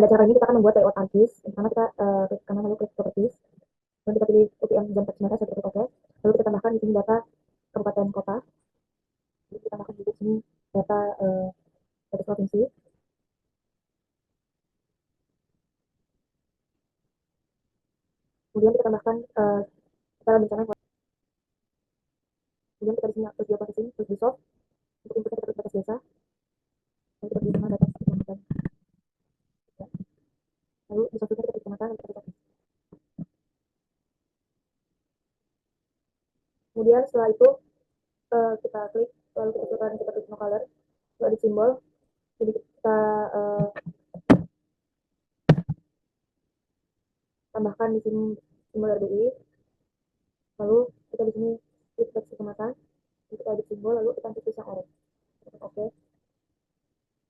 Pada cara ini kita akan membuat layout artis. Pertama kita klik kanan lalu klik properties. Lalu kita pilih UPM jam percintaan saya klik OK. Lalu kita tambahkan di sini data kabupaten kota. Lalu kita tambahkan di sini data data provinsi. Kemudian kita tambahkan secara bencana. Kemudian kita di sini aktif geoposisi, terus di soft. Untuk inputnya kita klik batas desa. Lalu kita pilih nama batas kecamatan. Lalu di softnya kita klik kecamatan dan kita klik OK. Kemudian setelah itu kita klik, lalu kita klik no color, lalu di simbol, jadi kita tambahkan di sini simbol RBI, lalu kita di sini klik teks kecamatan, kita edit simbol, lalu kita klik yang orange, kita klik OK.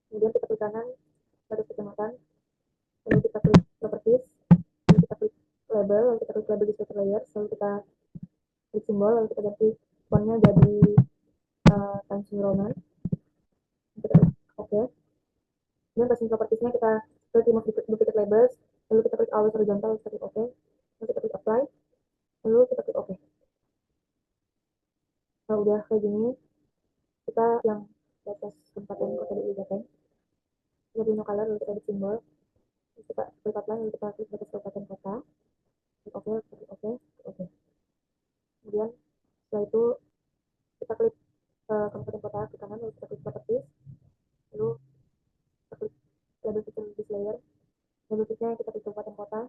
Kemudian kita klik kanan, batas kecamatan, lalu kita klik properties, lalu kita klik label, lalu kita klik label di scatter layer, lalu kita klik simbol, lalu kita ganti fontnya jadi Times New Roman, kita klik OK. Kemudian passing propertiesnya kita klik remove duplicate labels, lalu kita klik always horizontal, kita klik OK, lalu kita klik apply, lalu kita klik OK. Kalau udah kayak gini, kita yang batas kabupaten kota di Jateng, kita pilih no color, lalu kita edit simbol, kita klik apply, lalu kita klik batas kabupaten kota, klik OK, klik OK, klik OK. Kemudian setelah itu kita klik kabupaten kota ke kanan, lalu kita klik properties, lalu kita klik label feature list layer, label feature kita klik kabupaten kota,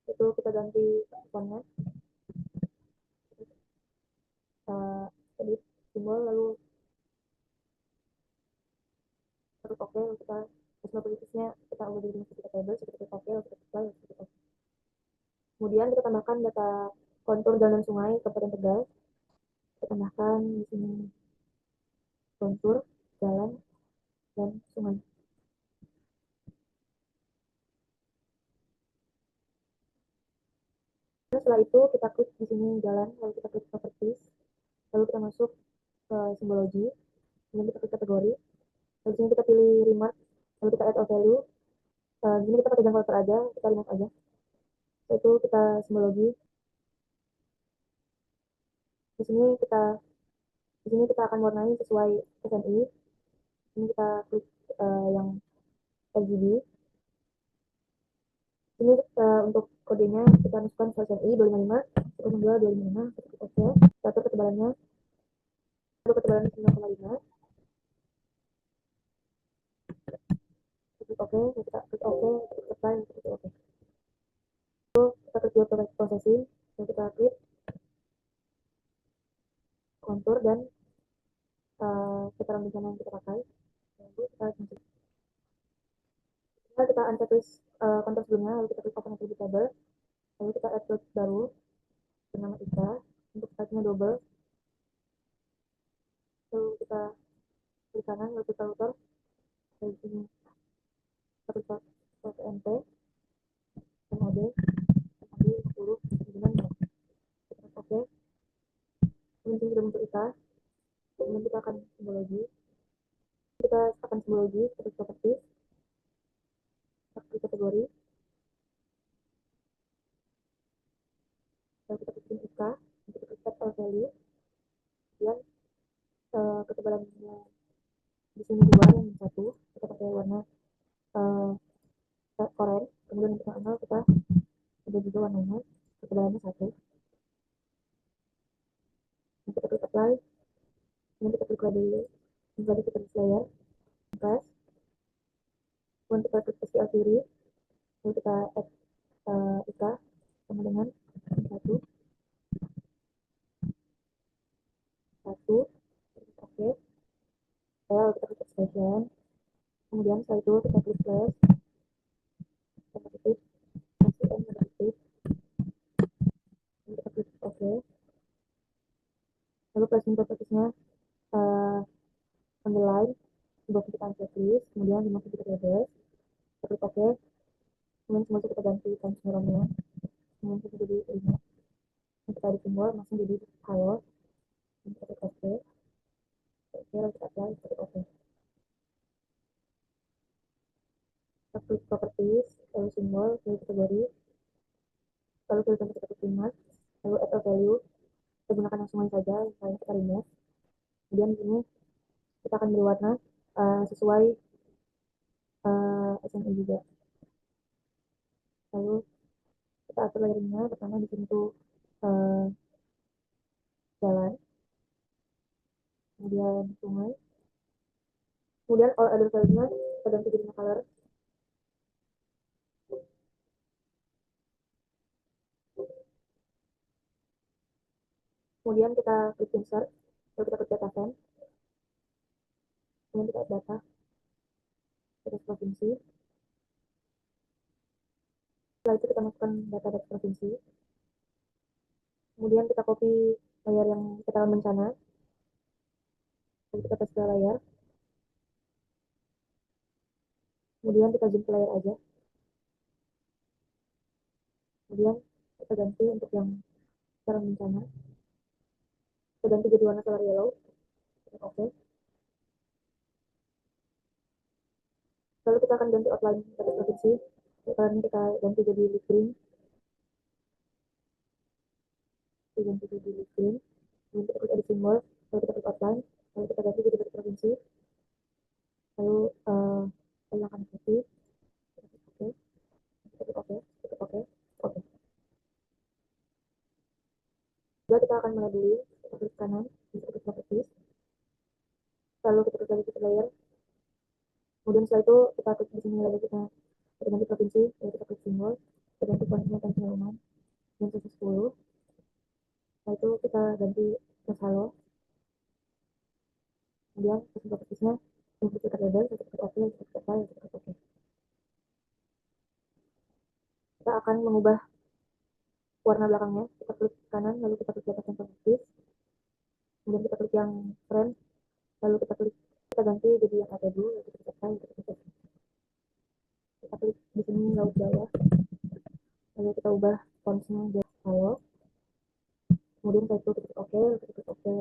itu kita ganti fontnya, edit simbol, lalu kita klik OK, lalu kita personal politisnya kita ubah jadi kita table, kita klik OK, lalu kita apply, lalu kita klik OK. Kemudian kita tambahkan data kontur jalan sungai Kabupaten Tegal, kita tambahkan di sini kontur jalan dan sungai. Setelah itu kita klik di sini jalan, lalu kita klik properties, lalu kita masuk ke simbologi, kemudian kita klik kategori, lalu di sini kita pilih remark, lalu kita add all value. Di sini kita pakai jangka filter aja, kita remark aja. Setelah itu kita simbologi. Di sini kita akan warnai sesuai SNI. Ini kita klik yang RGB. Ini untuk kodenya kita masukkan SNI 255, 102, 255, kita klik OK. Atur ketebalannya, lalu ketebalannya 9,5. Klik OK, kita klik OK, kita klik apply, kita klik OK. Lalu kita klik processing, lalu kita klik kontur dan keterangan bencana yang kita pakai. Lalu kita unchecklist kontur sebelumnya, lalu kita klik open attribute table, lalu kita add field baru bernama Ika, untuk type-nya double, lalu kita klik kanan, lalu kita router, lalu sini kita klik PNP, MOD, MOD 10, kemudian kita klik OK. Kemudian sudah muncul Ika, kemudian kita akan simbologi, kita klik properties, kita klik kategori, lalu kita klik Ika, kita klik set all value, kemudian ketebalannya di sini 2, yang 1 kita pakai warna orange, kemudian untuk yang 0 kita ada juga warnanya, ketebalannya 1. Kita klik apply, kemudian kita klik label, kembali kita klik layer, press, kemudian kita klik STL kiri, lalu kita add Ika sama dengan 1, 1, oke, lalu kita klik expression, kemudian setelah itu kita klik plus, kita ketik STM negatif, kita klik OK, lalu placement propertiesnya underline, sebuah kita checklist, kemudian dimasukin kita label, kita klik OK, kemudian semua kita ganti Times New Roman, kemudian kita jadi 5, kita edit simbol langsung jadi halo, kita klik OK, lalu kita apply, kita klik OK. kita klik properties, lalu simbol, lalu kategori, lalu kita klik format, lalu add a value, kita gunakan yang semuanya saja, misalnya kita remove. Kemudian di sini kita akan beri warna sesuai SMI juga. Lalu kita atur layering-nya, pertama di sini tuh jalan, kemudian sungai, kemudian all other value-nya kita ganti jadi color. Kemudian kita klik insert, lalu kita klik data frame, kemudian kita add data, kita provinsi. Setelah itu kita masukkan data provinsi. Kemudian kita copy layar yang kita bencana, lalu kita paste ke layar. Kemudian kita zoom ke layar aja. Kemudian kita ganti untuk yang sekarang bencana. Kita ganti jadi warna solar yellow. Oke. Lalu kita akan ganti outline pada provinsi. Sekarang kita ganti jadi leaf green. Kita ganti jadi leaf green. Kemudian kita klik edit simbol. Lalu kita klik outline. Lalu kita ganti jadi pada provinsi. Lalu kita akan copy. Kita klik oke. Kita klik oke. Kita klik oke. Oke. Jadi kita akan mulai dulu. Kita klik kanan. Kita klik properties. Lalu kita klik edit layer. Kemudian setelah itu kita klik di sini lagi kita ganti provinsi, lalu kita klik simbol, kita ganti fontnya Times New Roman dan 10. Setelah itu kita ganti ke halo. Kemudian untuk propertiesnya untuk kita label, kita klik oke, kita klik apply, kita klik oke. Kita akan mengubah warna belakangnya. Kita klik kanan, lalu kita klik atas yang properties, kemudian kita klik yang frame, lalu kita ganti jadi yang ada dulu, lalu kita klik apply, kita klik oke. Kita klik di sini laut bawah, lalu kita ubah fontnya jadi halo. Kemudian setelah itu kita klik oke, kita klik oke,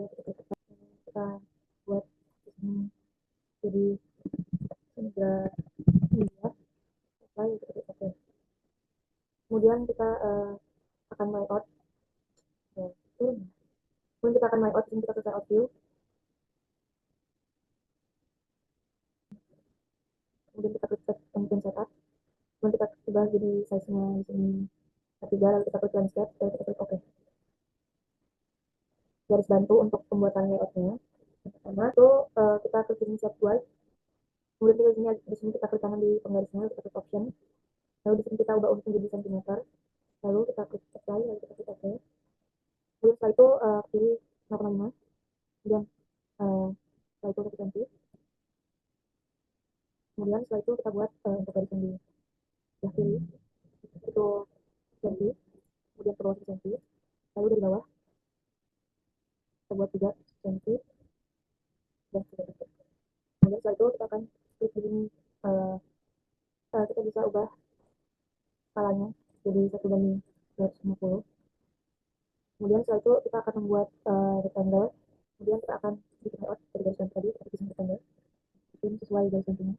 kita buat di sini jadi sudah ya, kita klik oke. Kemudian kita akan layout. Kemudian kita akan layout, ini kita klik layout view. Kemudian kita klik kemudian setup. Kemudian kita ubah jadi size-nya di sini A3, lalu kita klik landscape, lalu kita klik oke. Garis bantu untuk pembuatan layoutnya. Yang pertama itu kita klik ini set white. Kemudian di sini kita klik kanan di penggarisnya, kita klik option. Lalu di sini kita ubah untuk jadi cm. Lalu kita klik apply, lalu kita klik oke. Kemudian setelah itu pilih 0,5. Kemudian setelah itu kita ganti. Kemudian setelah itu kita buat untuk garis yang di sebelah kiri itu ganti. Kemudian ke bawah 1 cm. Lalu dari bawah kita buat 3 cm dan seterusnya. Kemudian setelah itu kita akan klik di sini, kita bisa ubah skalanya jadi 1:250. Kemudian setelah itu kita akan membuat rectangle. Kemudian kita akan bikin layout dari garis yang tadi, kita bikin rectangle bikin sesuai garis bantunya.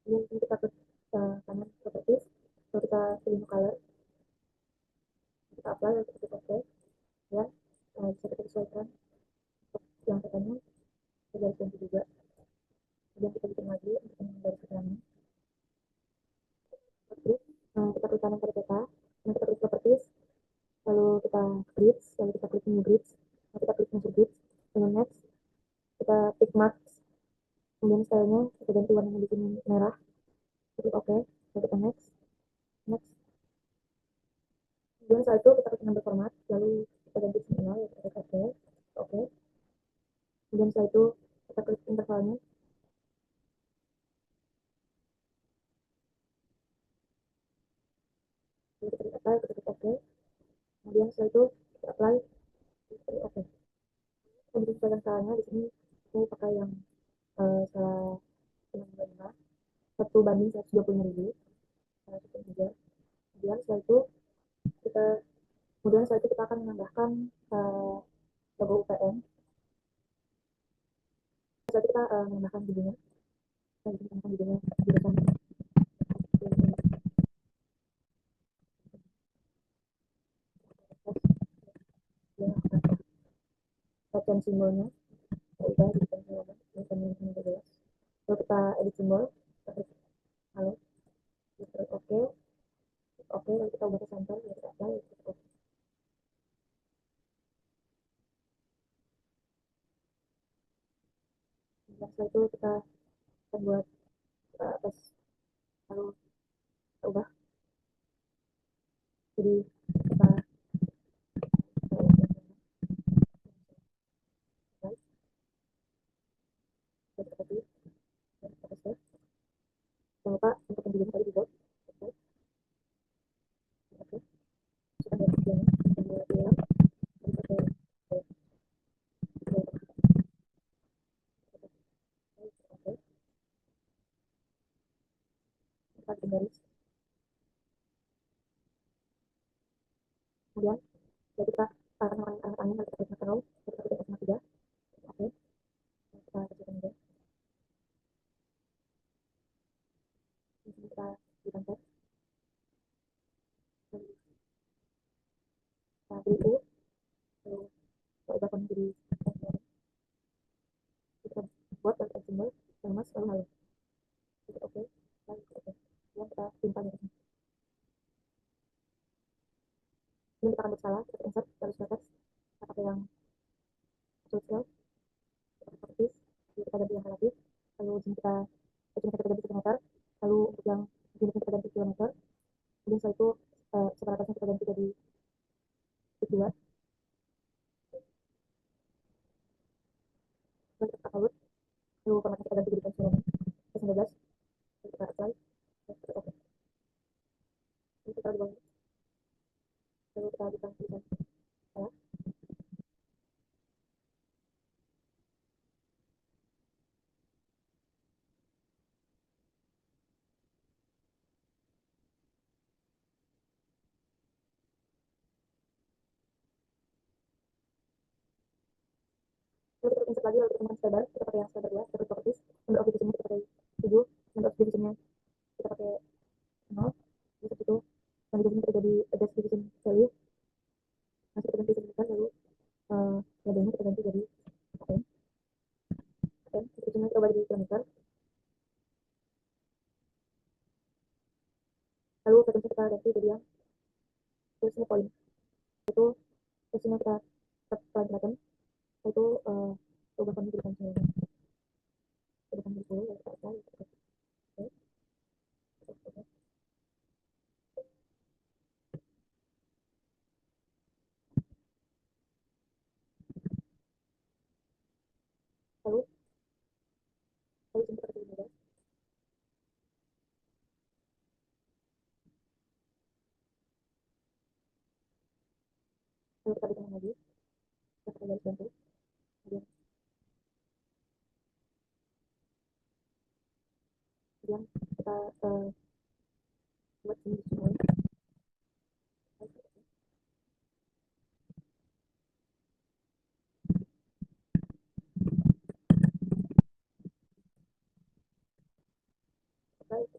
Kemudian kita klik kanan properties, lalu kita pilih color, kita apply, lalu kita klik OK. Dan bisa kita sesuaikan untuk yang katanya ke garis bantu juga. Kemudian kita bikin lagi untuk yang garis keterangan. Kita klik kanan pada peta, kemudian kita klik properties, lalu kita grids, lalu kita klik new grids, lalu kita klik measure grids, dengan next kita tick marks, kemudian stylenya kita ganti warnanya di sini merah, kita klik OK, lalu kita next, kemudian setelah itu kita klik number format, lalu kita ganti sini nol, kita klik OK, kemudian setelah itu kita klik intervalnya, lalu kita klik apply, kita klik OK, kemudian setelah itu kita apply, kita klik OK. Untuk sesuaikan skalanya di sini aku pakai yang skala 9,5 1:125.000. Kemudian setelah itu kita akan menambahkan logo UPM. setelah itu kita menambahkan bijinya, menambahkan bijinya di depan bagian simbolnya, udah di depan halaman ini 12. Lalu kita edit simbol, halo, oke, oke, lalu kita ubah ke center, lalu kita apply, oke. Nah, setelah itu kita buat tes, lalu kita ubah jadi kita seperti jangan lupa untuk penjualan tadi dibuat oke, oke, kita lihat videonya, kita lihat ulang, kita pakai oke, kita garis, kemudian jadi kita akan angin angin kita klik terus, kita klik S tiga, oke, kita kecilkan juga, di sini kita berikan tab, kita beri U, lalu kita ubahkan menjadi kita buat dan simbol yang mas lalu halo, kita oke, lalu oke, kemudian kita simpan di sini. Ini kita akan bersalah, kita insert, lalu kita teks, kita pakai yang sosial, kita pakai kita ganti yang relatif, lalu di sini kita ganti kilometer, lalu untuk yang jenisnya kita ganti kilometer, kemudian setelah itu separatasnya kita ganti jadi titik 2, lalu kita upload, lalu formatnya kita ganti jadi pensiunan ke-19, lalu kita apply, lalu kita oke, lalu kita di bawah, lalu kita berikan tulisan salah, lalu kita insert lagi, lalu kita temukan slider, kita pakai yang slider 2, kita properties, number of divisionnya kita pakai 7, number of divisionnya kita pakai 0, terus itu yang di sini kita jadi adjust division value, masih kita ganti sedemikian, lalu labelnya kita ganti jadi oke, oke, divisionnya kita ubah jadi kilometer, lalu frekuensi kita ganti jadi yang terusnya poin, itu terusnya kita apply button, itu ubah kami jadi pensiunan, ubah kami jadi 10, lalu kita apply, oke, oke, lalu sini kita pilih modal, lalu kita bikin lagi, kita pakai garis bantu, kemudian kita buat sini semua,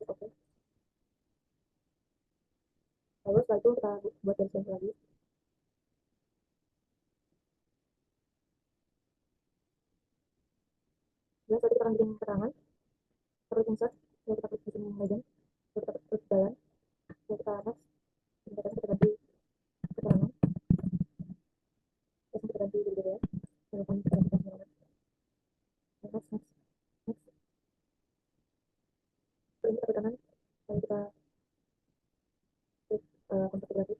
oke, lalu setelah itu kita buat garis bantu lagi, dan setelah kita akan bikin keterangan, terus insert, lalu kita klik di sini legend, lalu kita klik jalan, lalu kita next, kita ganti keterangan, terus kita ganti jadi BDF, lalu kita ganti pensiunan, next, next, terus kita ke kanan, lalu kita klik kontak gratis,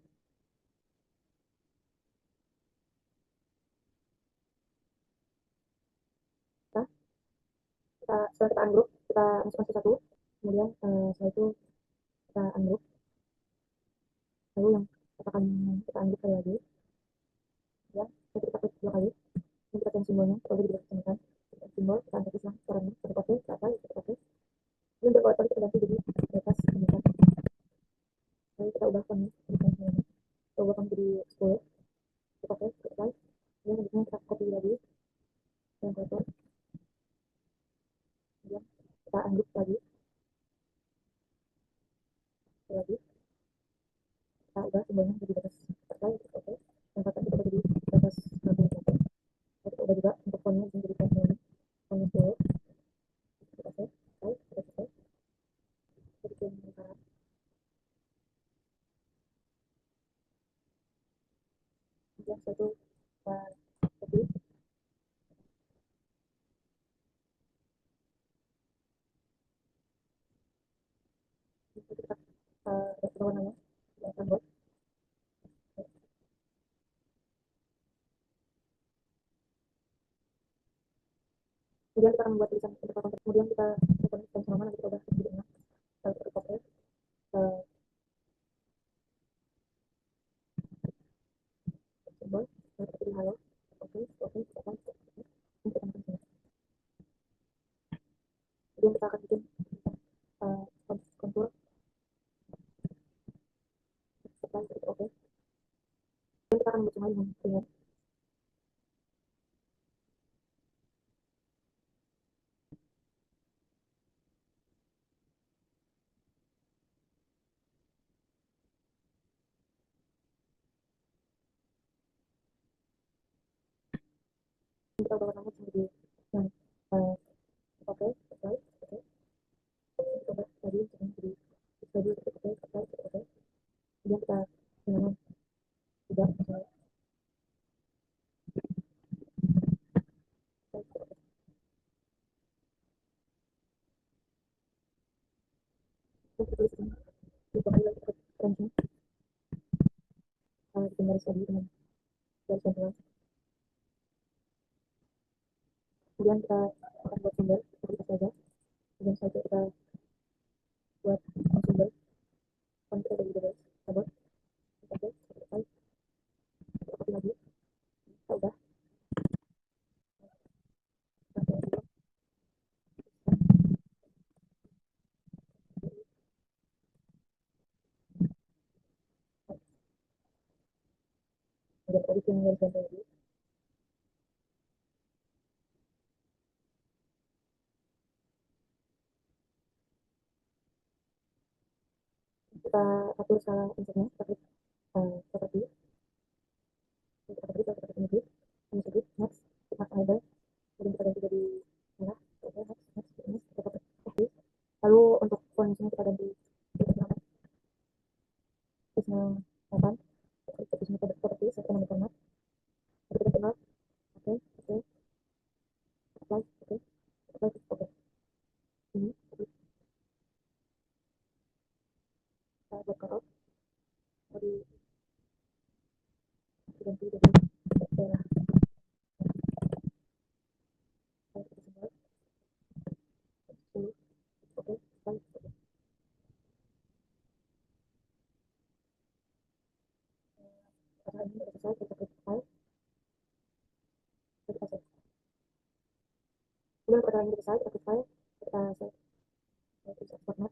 setelah kita ungroup, kita masukkan satu, kemudian setelah itu kita ungroup, lalu yang akan kita ungroup sekali lagi, ya, jadi kita klik 2 kali, ini kita change simbolnya, kita boleh diketemukan, simbol, kita angkat islah caranya, kita oke, kita apply, kita oke, ini untuk koleksi kita ganti jadi batas pendidikan, lalu kita ubahkan pendidikan, kita ubahkan jadi 10, kita oke, kita apply, kemudian kita copy lagi, dan kotor, unlock lagi kita ubah simbolnya jadi batas partai, oke. Tempatkan kita jadi batas kabel, kita ubah juga untuk fontnya jadi fontnya 10, kita save, kita save, kita bikin lingkaran yang satu copy, kita warnanya yang akan buat. Kemudian kita akan membuat tulisan untuk konten, kemudian kita tekan sama nanti kita ubah jadi enak, kita tutup oke, simbol, kita pilih halo, oke, oke, kita akan untuk sini. Kemudian kita akan bikin kontur, setelah itu oke. Kemudian kita akan membuat dengan ringan. Kita ubah warnanya menjadi yang oke, oke, oke. Kita ubah tadi menjadi tadi oke, oke, oke. Kemudian kita dengan tidak kita tulis ini kita pilih ranking bikin garis tadi dengan garis yang kemudian kita akan buat sumber seperti itu saja. Kemudian saja kita buat sumber kan kita dari device kita buat oke, kita copy lagi, kita udah kita kemudian kita bikin garis yang lagi, kita atur skala insertnya seperti kita beri kita pakai ini next kita label, kemudian kita ganti jadi merah, oke, next ini kita pakai text, lalu untuk font sini kita ganti kita gunakan teksnya 8, di sini kita seperti saya nama format, kita kenal, oke, oke, apply, oke, apply, oke, ini kita buat cut out, tadi ganti jadi merah, kita sebar 10, oke, apply, oke. Karena ini udah selesai, kita klik file, kita save. Kemudian perkara ini selesai, kita klik file, kita save, kita format,